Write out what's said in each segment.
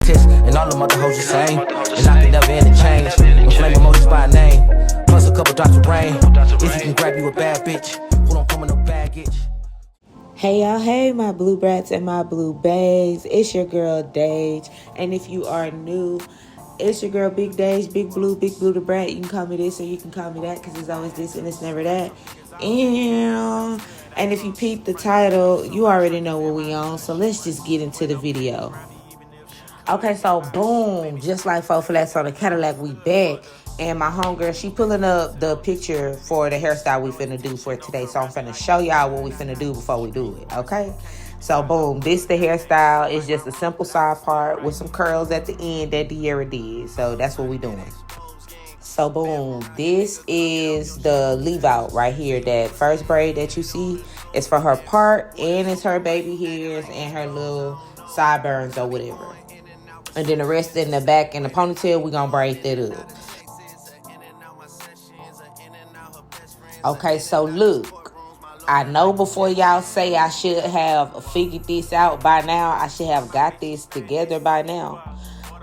scientist, and all them other hoes the same. And I can never interchange. With flame emojis by name, plus a couple drops of rain. If you can grab you a bad bitch who don't come with no baggage. Hey y'all, hey my blue brats and my blue bays. It's your girl Dage, and if you are new, it's your girl Big Dage, Big Blue the Brat. You can call me this or you can call me that, because it's always this and it's never that. And if you peep the title, you already know what we on, so let's just get into the video. Okay, so boom, just like 4 flats on the Cadillac, we back. And my homegirl, she pulling up the picture for the hairstyle we finna do for today. So I'm finna show y'all what we finna do before we do it, okay? So boom, this the hairstyle. It's just a simple side part with some curls at the end that De'Ara did. So that's what we doing. So boom, this is the leave out right here. That first braid that you see is for her part, and it's her baby hairs and her little sideburns or whatever. And then the rest in the back in the ponytail, we gonna braid that up. Okay, so look, I know before y'all say I should have figured this out by now, I should have got this together by now.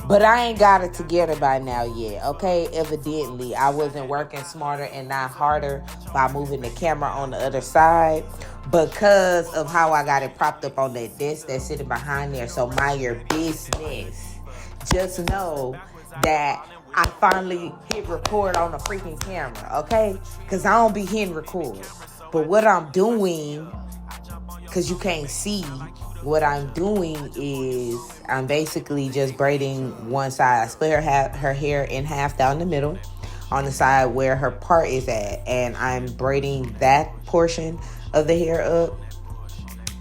But I ain't got it together by now yet, okay? Evidently, I wasn't working smarter and not harder by moving the camera on the other side because of how I got it propped up on that desk that's sitting behind there. So mind your business. Just know that I finally hit record on the freaking camera, okay? Because I don't be hitting record. But what I'm doing, because you can't see, what I'm doing is I'm basically just braiding one side. I split her hair in half down the middle on the side where her part is at. And I'm braiding that portion of the hair up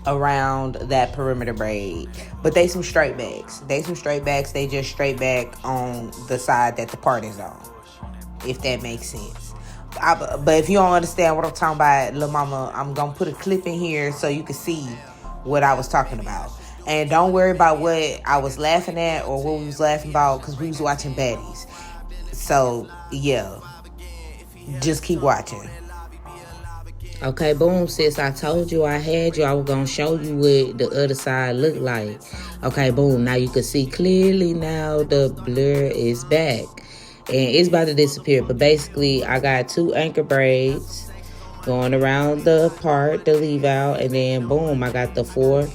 around that perimeter braid. But they some straight backs. They just straight back on the side that the part is on, if that makes sense. But if you don't understand what I'm talking about, little mama, I'm gonna put a clip in here so you can see what I was talking about. And don't worry about what I was laughing at or what we was laughing about, because we was watching baddies. So yeah, just keep watching. Okay, boom, sis. I told you I had you. I was going to show you what the other side looked like. Okay, boom. Now you can see clearly now the blur is back. And it's about to disappear. But basically, I got 2 anchor braids going around the part, the leave out. And then, boom, I got the 4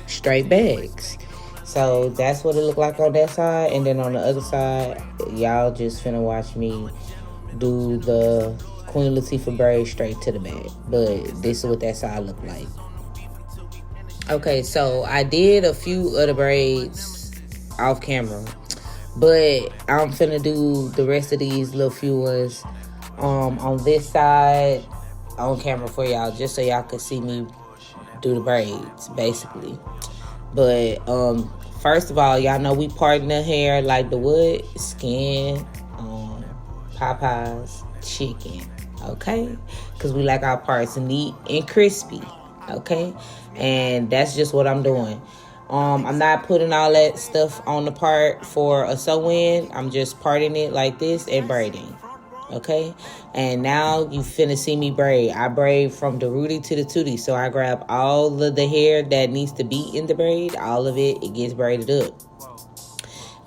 straight bags. So that's what it looked like on that side. And then on the other side, y'all just finna watch me do the Queen Latifah braid straight to the back. But this is what that side look like. Okay, so I did a few other braids off camera, but I'm finna do the rest of these little few ones on this side on camera for y'all, just so y'all can see me do the braids basically. But first of all, y'all know we parting the hair like the wood skin, Popeyes chicken. Okay, because we like our parts neat and crispy. Okay, and that's just what I'm doing. I'm not putting all that stuff on the part for a sew-in. I'm just parting it like this and braiding. Okay, and now you finna see me braid. I braid from the rooty to the tootie, so I grab all of the hair that needs to be in the braid, all of it gets braided up.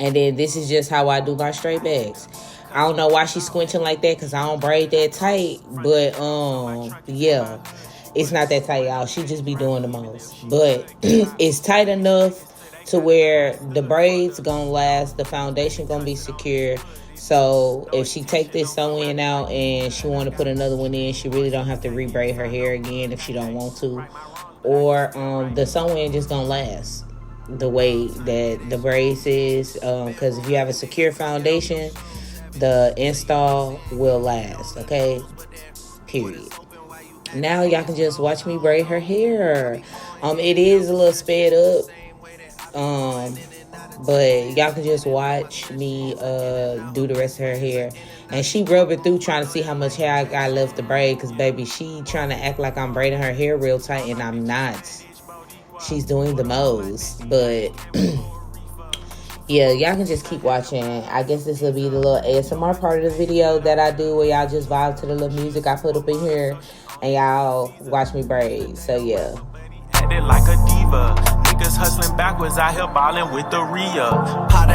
And then this is just how I do my straight bags. I don't know why she's squinching like that, because I don't braid that tight. But, yeah, it's not that tight, y'all. She just be doing the most. But it's tight enough to where the braids gonna last. The foundation gonna be secure. So if she take this sew-in out and she want to put another one in, she really don't have to re-braid her hair again if she don't want to. Or the sew-in just gonna last the way that the braids is. Because if you have a secure foundation, the install will last, okay? Period. Now y'all can just watch me braid her hair. It is a little sped up. But y'all can just watch me do the rest of her hair. And she rubbing through trying to see how much hair I got left to braid. Because, baby, she trying to act like I'm braiding her hair real tight. And I'm not. She's doing the most. But yeah, y'all can just keep watching. I guess this will be the little ASMR part of the video that I do, where y'all just vibe to the little music I put up in here and y'all watch me braid. So yeah. Acted like a diva. Niggas hustling backwards out here ballin' with the Rhea. Potter